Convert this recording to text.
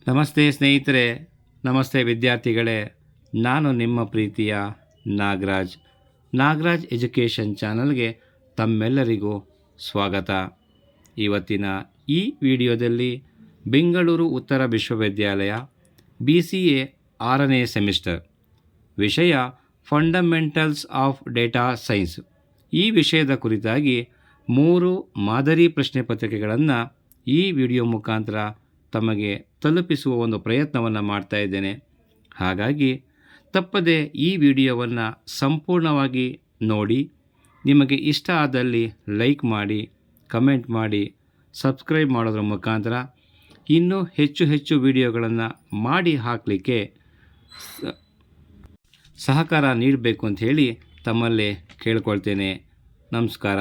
ನಮಸ್ತೆ ಸ್ನೇಹಿತರೆ, ನಮಸ್ತೆ ವಿದ್ಯಾರ್ಥಿಗಳೇ. ನಾನು ನಿಮ್ಮ ಪ್ರೀತಿಯ ನಾಗರಾಜ್ ಎಜುಕೇಷನ್ ಚಾನಲ್ಗೆ ತಮ್ಮೆಲ್ಲರಿಗೂ ಸ್ವಾಗತ. ಇವತ್ತಿನ ಈ ವಿಡಿಯೋದಲ್ಲಿ ಬೆಂಗಳೂರು ಉತ್ತರ ವಿಶ್ವವಿದ್ಯಾಲಯ BCA 6ನೇ ಸೆಮಿಸ್ಟರ್ ವಿಷಯ ಫಂಡಮೆಂಟಲ್ಸ್ ಆಫ್ ಡೇಟಾ ಸೈನ್ಸ್ ಈ ವಿಷಯದ ಕುರಿತಾಗಿ 3 ಮಾದರಿ ಪ್ರಶ್ನೆ ಪತ್ರಿಕೆಗಳನ್ನು ಈ ವಿಡಿಯೋ ಮುಖಾಂತರ ತಮಗೆ ತಲುಪಿಸುವ ಒಂದು ಪ್ರಯತ್ನವನ್ನು ಮಾಡ್ತಾ ಇದ್ದೇನೆ. ಹಾಗಾಗಿ ತಪ್ಪದೆ ಈ ವಿಡಿಯೋವನ್ನು ಸಂಪೂರ್ಣವಾಗಿ ನೋಡಿ. ನಿಮಗೆ ಇಷ್ಟ ಆದಲ್ಲಿ ಲೈಕ್ ಮಾಡಿ, ಕಮೆಂಟ್ ಮಾಡಿ, ಸಬ್ಸ್ಕ್ರೈಬ್ ಮಾಡೋದ್ರ ಮುಖಾಂತರ ಇನ್ನೂ ಹೆಚ್ಚು ವಿಡಿಯೋಗಳನ್ನು ಮಾಡಿ ಹಾಕಲಿಕ್ಕೆ ಸಹಕಾರ ನೀಡಬೇಕು ಅಂತ ಹೇಳಿ ತಮ್ಮಲ್ಲೇ ಕೇಳ್ಕೊಳ್ತೇನೆ. ನಮಸ್ಕಾರ.